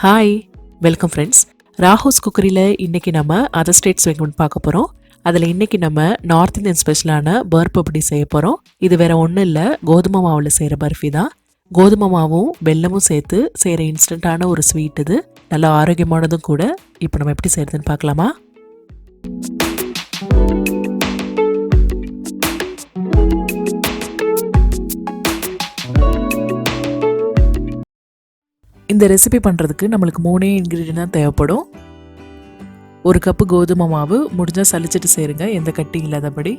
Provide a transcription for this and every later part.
Hi, welcome friends. ராகவ்ஸ்கூக்கரியில் இன்றைக்கி நம்ம other states வெங்கன்னு பார்க்க போகிறோம். அதில் இன்றைக்கி நம்ம நார்த் இந்தியன் ஸ்பெஷலான gur papdi செய்ய போகிறோம். இது வேறு ஒன்றும் இல்லை, கோதுமை மாவில் செய்கிற பர்ஃபி தான். கோதுமை மாவும் வெல்லமும் சேர்த்து செய்கிற இன்ஸ்டண்ட்டான ஒரு ஸ்வீட் இது. நல்லா ஆரோக்கியமானதும் கூட. இப்போ நம்ம எப்படி செய்கிறதுன்னு பார்க்கலாமா? இந்த ரெசிபி பண்ணுறதுக்கு நம்மளுக்கு 3 இன்க்ரீடியன்ட் தான் தேவைப்படும். 1 கப்பு கோதுமை மாவு, முடிஞ்சால் சலிச்சிட்டு சேருங்க, எந்த கட்டி இல்லாதபடி.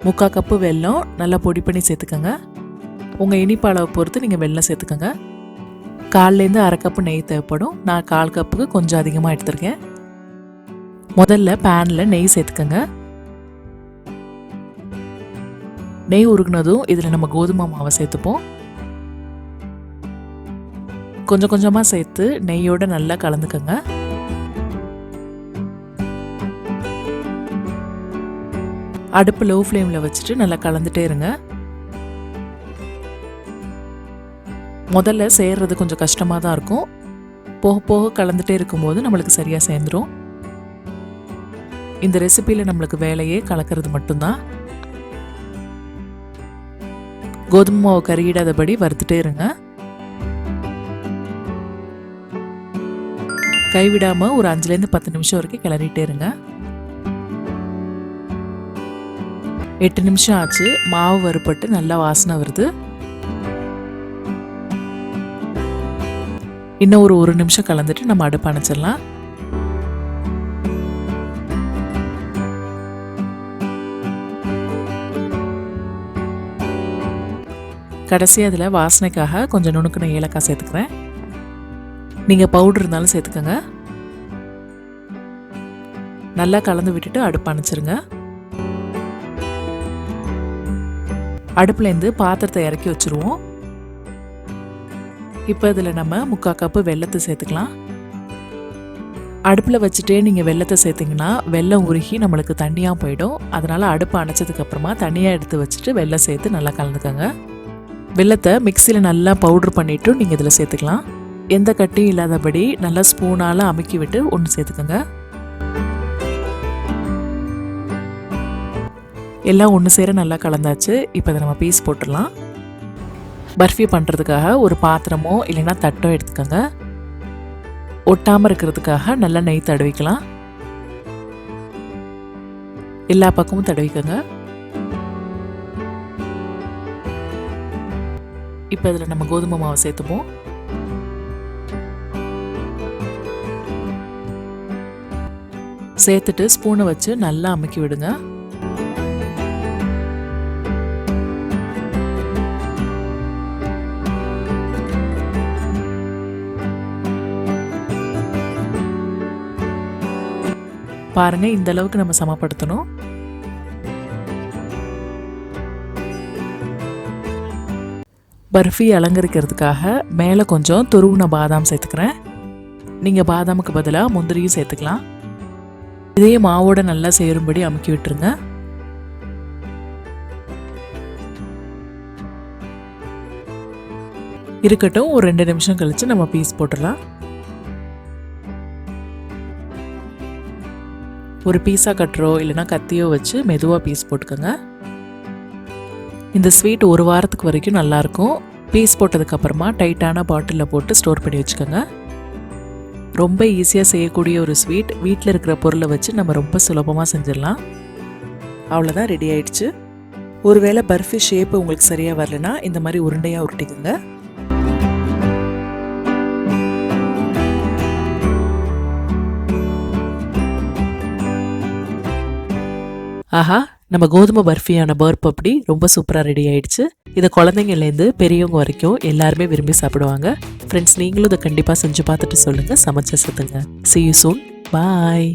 3/4 கப்பு வெல்லம் நல்லா பொடி பண்ணி சேர்த்துக்கோங்க. உங்கள் இனிப்பு அளவை பொறுத்து நீங்கள் வெல்லம் சேர்த்துக்கோங்க. 1/4லேருந்து 1/2 கப்பு நெய் தேவைப்படும். நான் 1/4 கப்புக்கு கொஞ்சம் அதிகமாக எடுத்துருக்கேன். முதல்ல பேனில் நெய் சேர்த்துக்கோங்க. நெய் உருகுனதும் இதில் நம்ம கோதுமை மாவை சேர்த்துப்போம். கொஞ்சம் கொஞ்சமாக சேர்த்து நெய்யோடு நல்லா கலந்துக்கோங்க. அடுப்பு லோ ஃப்ளேமில் வச்சுட்டு நல்லா கலந்துட்டே இருங்க. முதல்ல சேர்றது கொஞ்சம் கஷ்டமாக தான் இருக்கும். போக போக கலந்துட்டே இருக்கும்போது நம்மளுக்கு சரியாக சேர்ந்துடும். இந்த ரெசிபியில் நம்மளுக்கு வேலையே கலக்கிறது மட்டும்தான். கோதுமை மாவு கறியிடாதபடி வறுத்துட்டே இருங்க. கைவிடாமல் ஒரு 5லேருந்து 10 நிமிஷம் வரைக்கும் கிளறிட்டே இருங்க. 8 நிமிஷம் ஆச்சு. மாவு வறுபட்டு நல்லா வாசனை வருது. இன்னும் ஒரு 1 நிமிஷம் கலந்துட்டு நம்ம அடுப்பு அணைச்சிடலாம். கடைசி அதில் வாசனைக்காக கொஞ்சம் நுணுக்குன ஏலக்காய் சேர்த்துக்கிறேன். நீங்கள் பவுடர் இருந்தாலும் சேர்த்துக்கோங்க. நல்லா கலந்து விட்டுட்டு அடுப்பு அணைச்சிருங்க. அடுப்புலேருந்து பாத்திரத்தை இறக்கி வச்சுருவோம். இப்போ இதில் நம்ம 3/4 கப்பு வெல்லத்தை சேர்த்துக்கலாம். அடுப்பில் வச்சுட்டே நீங்கள் வெல்லத்தை சேர்த்திங்கன்னா வெல்லம் உருகி நம்மளுக்கு தண்ணியாக போயிடும். அதனால் அடுப்பு அணைச்சதுக்கப்புறமா தண்ணியாக எடுத்து வச்சுட்டு வெல்லம் சேர்த்து நல்லா கலந்துக்கோங்க. வெல்லத்தை மிக்சியில் நல்லா பவுட்ரு பண்ணிவிட்டு நீங்கள் இதில் சேர்த்துக்கலாம். எந்த கட்டியும் இல்லாதபடி நல்லா ஸ்பூனால் அமுக்கி விட்டு ஒன்று சேர்த்துக்கோங்க. எல்லாம் ஒன்று சேர நல்லா கலந்தாச்சு. இப்போ இதை நம்ம பீஸ் போட்டுடலாம். பர்ஃபி பண்ணுறதுக்காக ஒரு பாத்திரமோ இல்லைன்னா தட்டோ எடுத்துக்கோங்க. ஒட்டாமல் இருக்கிறதுக்காக நல்லா நெய் தடவிக்கலாம். எல்லா பக்கமும் தடவிக்கோங்க. இப்போ இதில் நம்ம கோதுமை மாவை சேர்த்துப்போம். சேர்த்துட்டு ஸ்பூனை வச்சு நல்லா அமுக்கி விடுங்க. பாருங்க, இந்த அளவுக்கு நம்ம சமப்படுத்தணும். பர்ஃபி அலங்கரிக்கிறதுக்காக மேலே கொஞ்சம் துருவின பாதாம் சேர்த்துக்கிறேன். நீங்கள் பாதாமுக்கு பதிலாக முந்திரியும் சேர்த்துக்கலாம். இதே மாவோட நல்லா சேரும்படி அமுக்கி விட்டுருங்க. இருக்கட்டும், ஒரு 2 நிமிஷம் கழிச்சு நம்ம பீஸ் போட்டுடலாம். ஒரு பீஸா கட்டுறோ இல்லைனா கத்தியோ வச்சு மெதுவாக பீஸ் போட்டுக்கோங்க. இந்த ஸ்வீட் 1 வாரத்துக்கு வரைக்கும் நல்லாயிருக்கும். பீஸ் போட்டதுக்கப்புறமா டைட்டான பாட்டிலில் போட்டு ஸ்டோர் பண்ணி வச்சுக்கோங்க. ரொம்ப ஈஸியாக செய்யக்கூடிய ஒரு ஸ்வீட். வீட்டில் இருக்கிற பொருளை வச்சு நம்ம ரொம்ப சுலபமாக செஞ்சிடலாம். அவ்வளோதான், ரெடி ஆயிடுச்சு. ஒருவேளை பர்ஃபி ஷேப்பு உங்களுக்கு சரியாக வரலனா இந்த மாதிரி உருண்டையாக உருட்டிக்குங்க. ஆஹா, நம்ம கோதுமை பர்ஃபியான gur papdi ரொம்ப சூப்பராக ரெடி ஆயிடுச்சு. இதை குழந்தைங்கள்லேருந்து பெரியவங்க வரைக்கும் எல்லாருமே விரும்பி சாப்பிடுவாங்க. ஃப்ரெண்ட்ஸ், நீங்களும் இதை கண்டிப்பாக செஞ்சு பார்த்துட்டு சொல்லுங்கள், சமைச்ச சத்துங்க. See you soon. Bye.